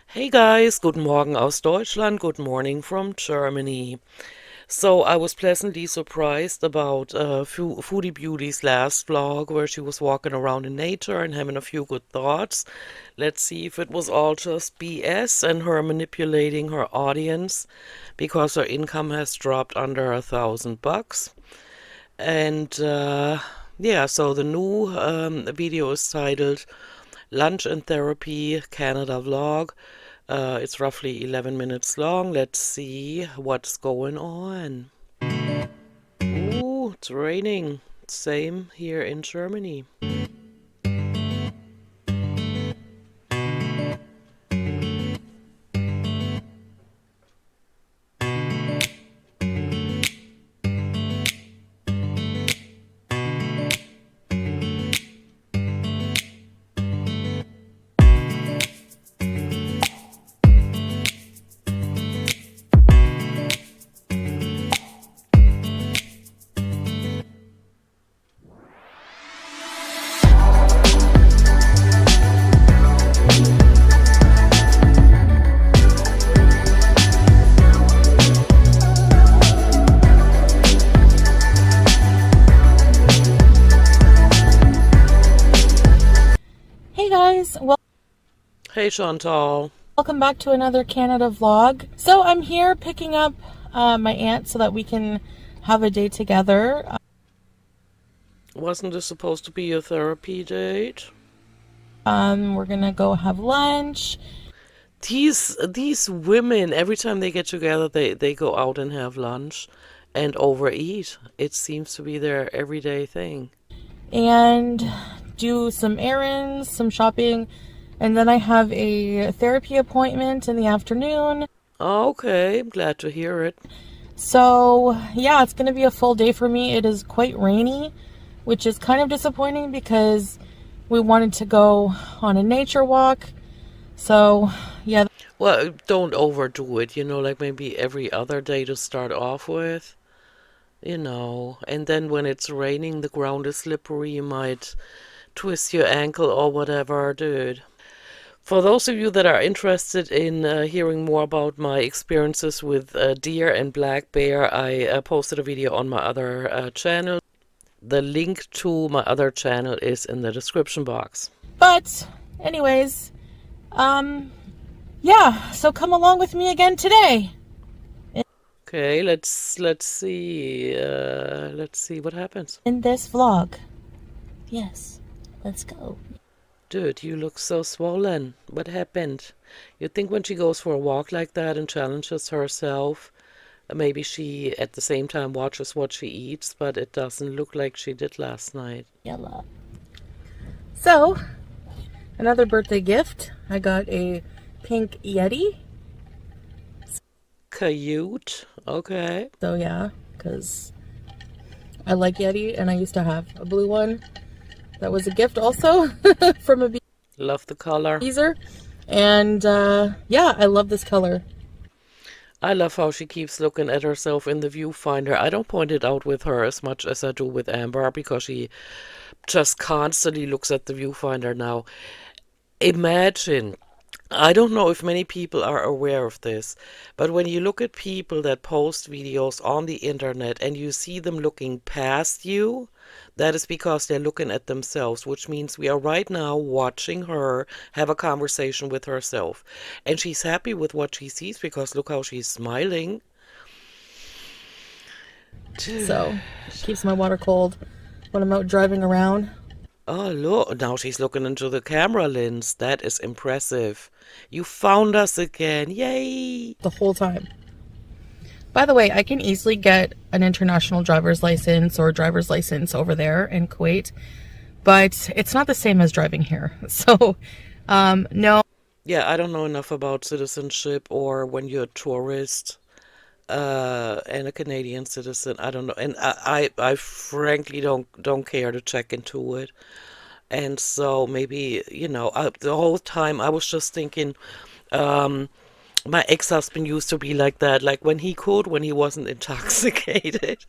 Hey guys, guten Morgen aus Deutschland, good morning from Germany. So I was pleasantly surprised about Foodie Beauty's last vlog where she was walking around in nature and having a few good thoughts. Let's see if it was all just BS and her manipulating her audience because her income has dropped under $1,000. And yeah, so the new video is titled Lunch and Therapy Canada Vlog. It's roughly 11 minutes long. Let's see what's going on. Ooh, it's raining. Same here in Germany. Hey guys, Hey Chantal. welcome back to another Canada vlog. So I'm here picking up my aunt so that we can have a day together. Wasn't this supposed to be a therapy date? We're gonna go have lunch. These women, every time they get together, they go out and have lunch and overeat. It seems to be their everyday thing. And do some errands, some shopping, and then I have a therapy appointment in the afternoon. Okay, I'm glad to hear it. So yeah, it's gonna be a full day for me. It is quite rainy, which is kind of disappointing because we wanted to go on a nature walk. So yeah. Well, don't overdo it, like maybe every other day to start off with, and then when it's raining, the ground is slippery, you might twist your ankle or whatever, dude. For those of you that are interested in hearing more about my experiences with deer and black bear, I posted a video on my other channel. The link to my other channel is in the description box. But anyways, yeah, so come along with me again today. Okay, let's see what happens. In this vlog. Yes, let's go. Dude, you look so swollen. What happened? You think when she goes for a walk like that and challenges herself, maybe she at the same time watches what she eats, but it doesn't look like she did last night. Yellow. So, another birthday gift. I got a pink Yeti. Cute. Okay. So yeah, because I like Yeti and I used to have a blue one. That was a gift also from a Love the color. Beezer. And yeah, I love this color. I love how she keeps looking at herself in the viewfinder. I don't point it out with her as much as I do with Amber because she just constantly looks at the viewfinder now. Imagine, I don't know if many people are aware of this, but when you look at people that post videos on the internet and you see them looking past you, that is because they're looking at themselves, which means we are right now watching her have a conversation with herself. And she's happy with what she sees because look how she's smiling. So, keeps my water cold when I'm out driving around. Oh, look, now she's looking into the camera lens. That is impressive. You found us again. Yay! The whole time. By the way, I can easily get an international driver's license or driver's license over there in Kuwait, but it's not the same as driving here. So, no. Yeah, I don't know enough about citizenship or when you're a tourist and a Canadian citizen. I don't know. And I frankly don't care to check into it. And so maybe, the whole time I was just thinking, My ex-husband used to be like that. Like when he could, when he wasn't intoxicated,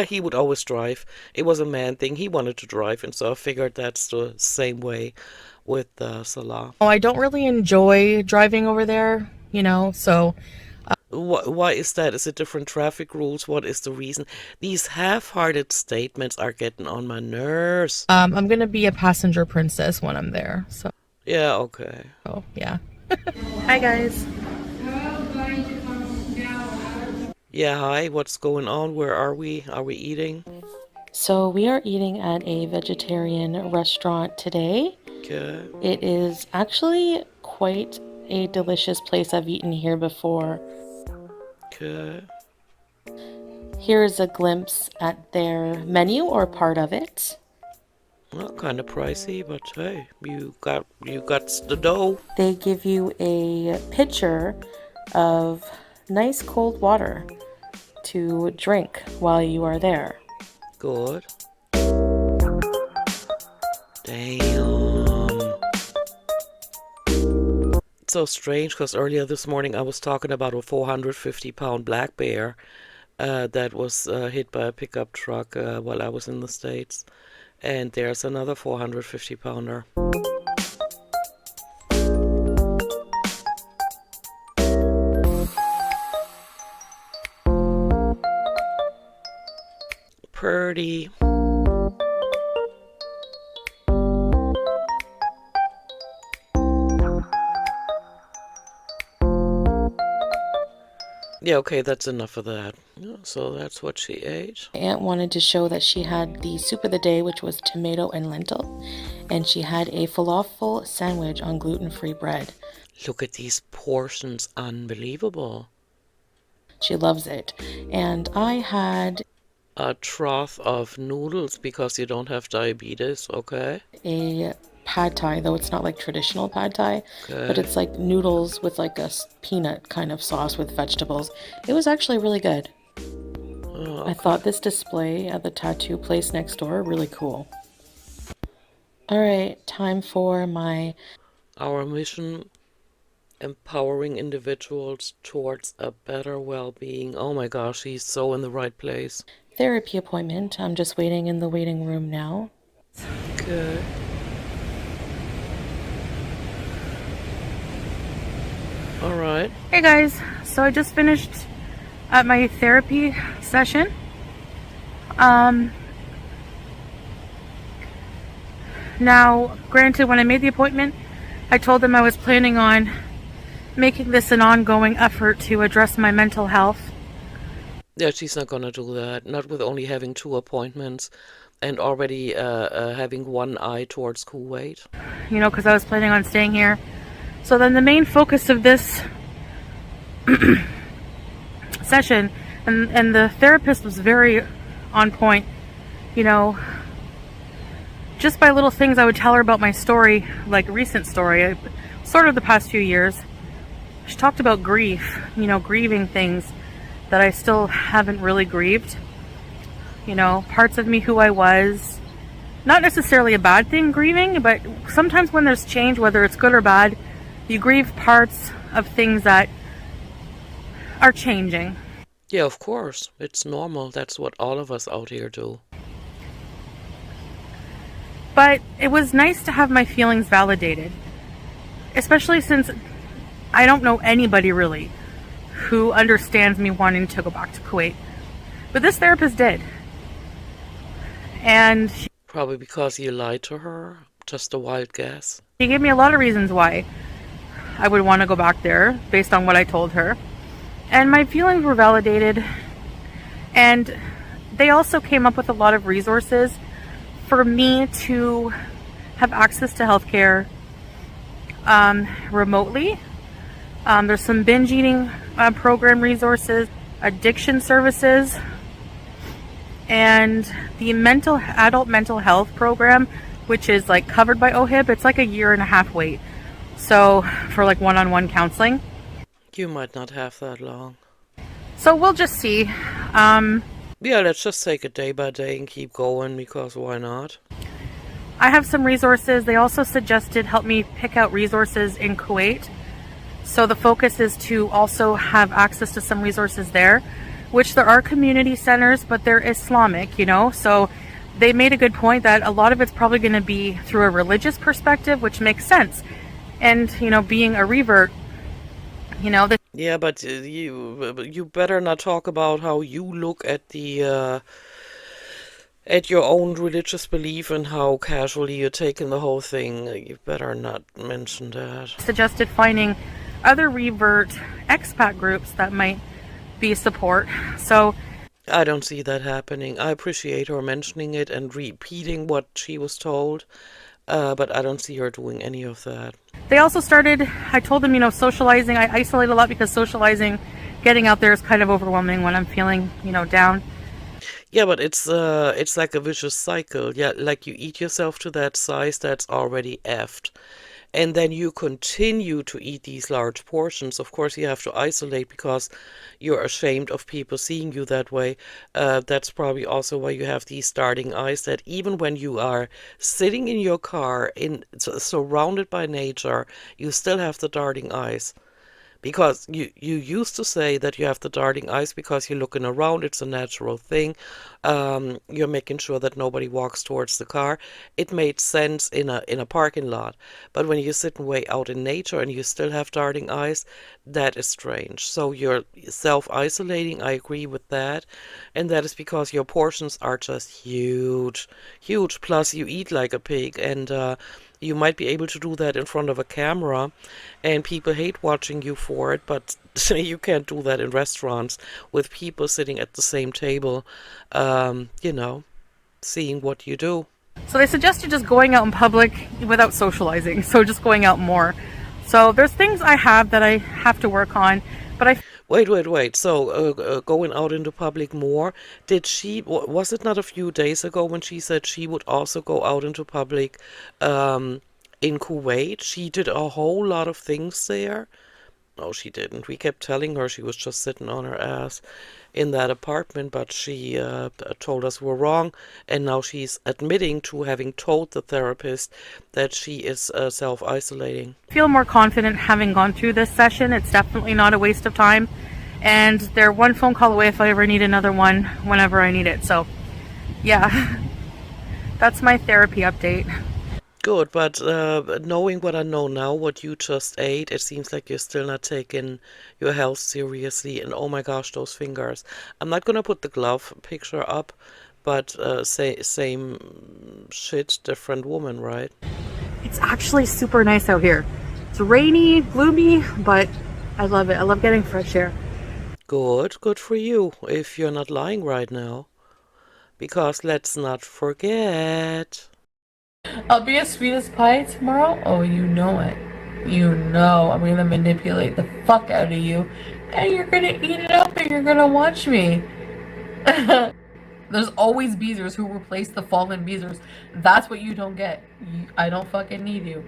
he would always drive. It was a man thing. He wanted to drive, and so I figured that's the same way with Salah. Oh, I don't really enjoy driving over there, so Why is that? Is it different traffic rules? What is the reason? These half-hearted statements are getting on my nerves. I'm gonna be a passenger princess when I'm there. So, Yeah, okay. yeah. Hi, guys. Yeah, hi, what's going on? Where are we? Are we eating? So we are eating at a vegetarian restaurant today. Okay. It is actually quite a delicious place. I've eaten here before. Okay. Here is a glimpse at their menu or part of it. Well, kind of pricey, but hey, you got the dough. They give you a pitcher of nice cold water to drink while you are there. Good. Damn. It's so strange because earlier this morning I was talking about a 450-pound black bear that was hit by a pickup truck while I was in the States. And there's another 450-pounder. Purdy. Yeah, okay, that's enough of that. Yeah, so that's what she ate. My aunt wanted to show that she had the soup of the day, which was tomato and lentil, and she had a falafel sandwich on gluten-free bread. Look at these portions, unbelievable. She loves it. And I had A trough of noodles because you don't have diabetes, okay? a pad thai, though it's not like traditional pad thai, but Okay. it's like noodles with like a peanut kind of sauce with vegetables. It was actually really good. Oh, I thought this display at the tattoo place next door really cool. All right, time for my our mission, empowering individuals towards a better well-being. Oh my gosh, he's so in the right place. therapy appointment. I'm just waiting in the waiting room now. Okay. All right. Hey guys, so I just finished at my therapy session. Now, granted, when I made the appointment, I told them I was planning on making this an ongoing effort to address my mental health. Yeah, she's not gonna do that. Not with only having 2 appointments and already having one eye towards Kuwait. Because I was planning on staying here. So then the main focus of this session, and the therapist was very on point, just by little things I would tell her about my story, like recent story, sort of the past few years. She talked about grief, grieving things that I still haven't really grieved. Parts of me who I was. Not necessarily a bad thing, grieving, but sometimes when there's change, whether it's good or bad, you grieve parts of things that are changing. Yeah, of course. It's normal. That's what all of us out here do. But it was nice to have my feelings validated, especially since I don't know anybody really who understands me wanting to go back to Kuwait. But this therapist did. And Probably because you lied to her. Just a wild guess. she gave me a lot of reasons why I would want to go back there based on what I told her. And my feelings were validated. And they also came up with a lot of resources for me to have access to healthcare remotely. There's some binge eating program resources, addiction services, and the adult mental health program, which is like covered by OHIP. It's like a 1.5 year wait. So for like one-on-one counseling. You might not have that long. So we'll just see. Yeah, let's just take it day by day and keep going because why not? I have some resources. They also suggested help me pick out resources in Kuwait. So the focus is to also have access to some resources there, which there are community centers, but they're Islamic, you know? So they made a good point that a lot of it's probably going to be through a religious perspective, which makes sense. And, you know, being a revert, you know, Yeah, but you better not talk about how you look at your own religious belief and how casually you're taking the whole thing. You better not mention that. suggested finding other revert expat groups that might be support. So I don't see that happening. I appreciate her mentioning it and repeating what she was told, but I don't see her doing any of that. they also started, I told them, you know, socializing. I isolate a lot because socializing, getting out there is kind of overwhelming when I'm feeling, you know, down. Yeah, but it's like a vicious cycle. Yeah, like you eat yourself to that size that's already effed. And then you continue to eat these large portions. Of course, you have to isolate because you're ashamed of people seeing you that way. That's probably also why you have these darting eyes that even when you are sitting in your car surrounded by nature, you still have the darting eyes. Because you used to say that you have the darting eyes because you're looking around, it's a natural thing. You're making sure that nobody walks towards the car. It made sense in a parking lot. But when you're sitting way out in nature and you still have darting eyes, that is strange. So you're self-isolating, I agree with that. And that is because your portions are just huge, huge. Plus you eat like a pig and you might be able to do that in front of a camera, and people hate watching you for it, but you can't do that in restaurants with people sitting at the same table, you know, seeing what you do. So they suggested just going out in public without socializing. So just going out more. So there's things I have that I have to work on, but I Wait. So, going out into public more, was it not a few days ago when she said she would also go out into public, um, in Kuwait? She did a whole lot of things there. No, she didn't. We kept telling her she was just sitting on her ass in that apartment, but she told us we're wrong, and now she's admitting to having told the therapist that she is self-isolating. feel more confident having gone through this session. It's definitely not a waste of time. And they're one phone call away if I ever need another one whenever I need it. So, yeah, that's my therapy update. Good, but knowing what I know now, what you just ate, it seems like you're still not taking your health seriously. And oh my gosh, those fingers. I'm not gonna put the glove picture up, but same shit, different woman, right? It's actually super nice out here. It's rainy, gloomy, but I love it. I love getting fresh air. Good for you, if you're not lying right now. Because let's not forget. I'll be as sweet as pie tomorrow. Oh, you know it. You know I'm gonna manipulate the fuck out of you, and you're gonna eat it up, and you're gonna watch me. There's always Beezers who replace the fallen Beezers. That's what you don't get. I don't fucking need you.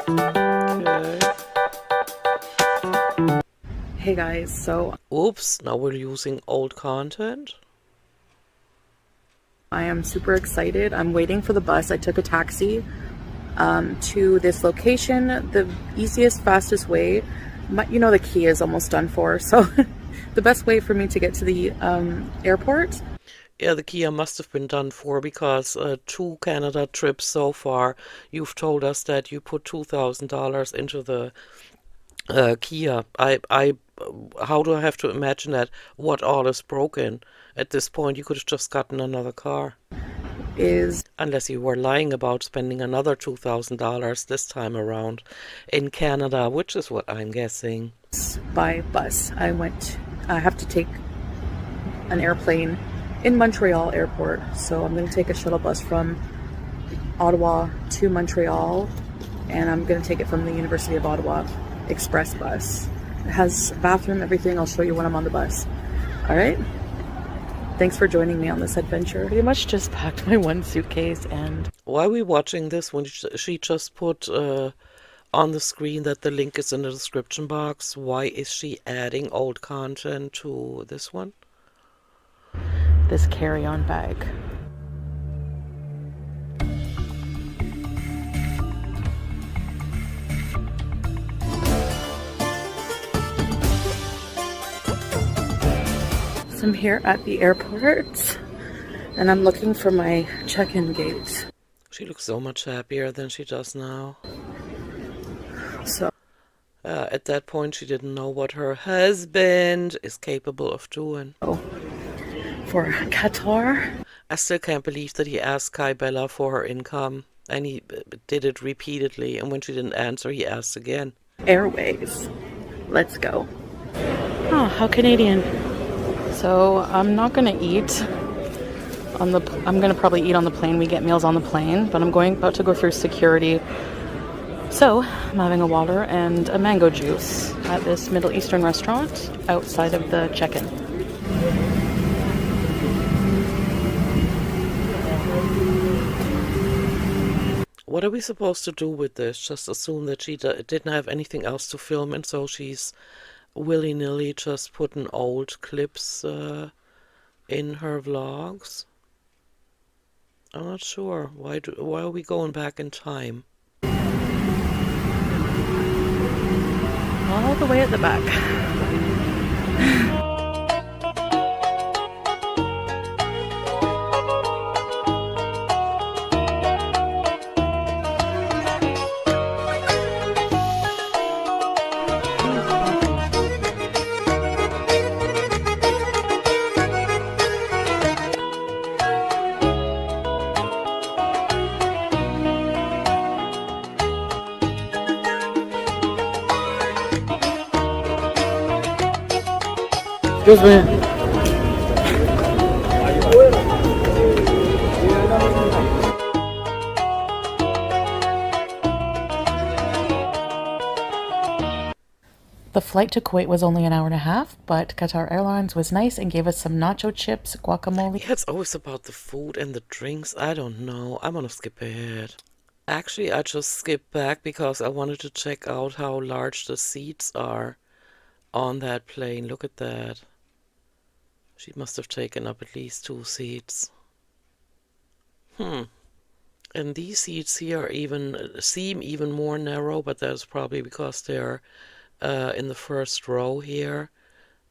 Okay. Hey guys, so Oops, now we're using old content. I am super excited. I'm waiting for the bus. I took a taxi to this location. The easiest, fastest way. You know, the key is almost done for, so the best way for me to get to the airport. Yeah, the Kia must have been done for because 2 Canada trips so far, you've told us that you put $2,000 into the Kia. How do I have to imagine that? What all is broken? At this point, you could have just gotten another car. Is Unless you were lying about spending another $2,000 this time around in Canada, which is what I'm guessing. by bus. I have to take an airplane in Montreal airport. So I'm going to take a shuttle bus from Ottawa to Montreal, and I'm going to take it from the University of Ottawa express bus. It has a bathroom, everything. I'll show you when I'm on the bus. All right? Thanks for joining me on this adventure. Pretty much just packed my one suitcase and... Why are we watching this when she just put on the screen that the link is in the description box? Why is she adding old content to this one? this carry-on bag. I'm here at the airport and I'm looking for my check-in gate. She looks so much happier than she does now. So, At that point, she didn't know what her husband is capable of doing. for Qatar. I still can't believe that he asked Kai Bella for her income, and he did it repeatedly, and when she didn't answer, he asked again. Airways. Let's go. Oh, how Canadian. So I'm not gonna eat on the. I'm gonna probably eat on the plane. We get meals on the plane, but I'm about to go through security. So I'm having a water and a mango juice at this Middle Eastern restaurant outside of the check-in. What are we supposed to do with this? Just assume that she didn't have anything else to film, and so she's willy-nilly just putting old clips in her vlogs? I'm not sure. Why are we going back in time? All the way at the back. Excuse me. The flight to Kuwait was only an hour and a half, but Qatar Airlines was nice and gave us some nacho chips, guacamole. Yeah, it's always about the food and the drinks. I don't know. I'm gonna skip ahead. Actually, I just skipped back because I wanted to check out how large the seats are on that plane. Look at that. She must have taken up at least 2 seats. And these seats here seem even more narrow, but that's probably because they're in the first row here,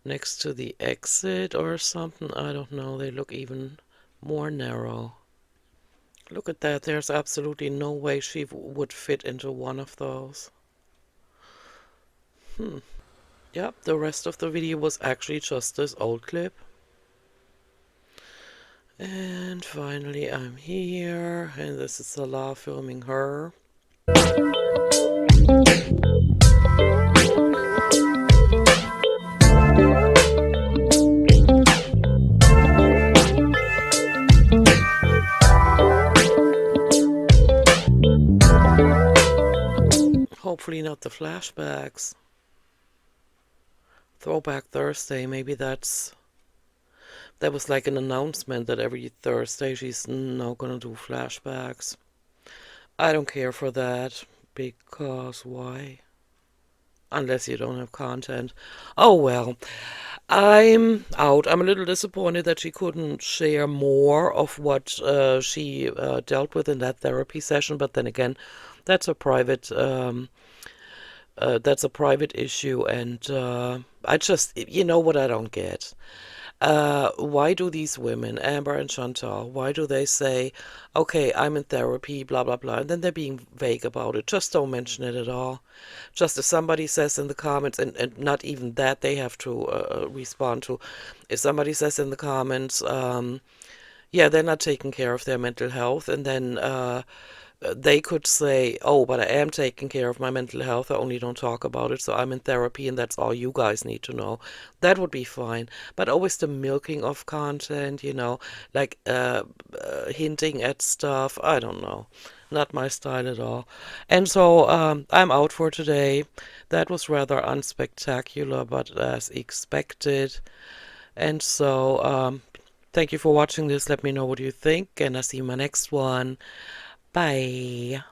next to the exit or something. I don't know. They look even more narrow. Look at that. There's absolutely no way she would fit into one of those. Yep, the rest of the video was actually just this old clip. And finally I'm here, and this is Salah filming her. Hopefully not the flashbacks. Throwback Thursday, maybe that was like an announcement that every Thursday she's now gonna do flashbacks. I don't care for that, because why? Unless you don't have content. Oh well, I'm out. I'm a little disappointed that she couldn't share more of what she dealt with in that therapy session, but then again, that's a private issue, and I just, you know what I don't get? Why do these women, Amber and Chantal, why do they say, okay, I'm in therapy, blah, blah, blah, and then they're being vague about it? Just don't mention it at all. Just if somebody says in the comments, and not even that they have to respond to, if somebody says in the comments, yeah, they're not taking care of their mental health, and then they could say, oh, but I am taking care of my mental health, I only don't talk about it, so I'm in therapy and that's all you guys need to know. That would be fine. But always the milking of content, like hinting at stuff, I don't know. Not my style at all. And so I'm out for today. That was rather unspectacular, but as expected. And so thank you for watching this. Let me know what you think, and I'll see you in my next one. Bye.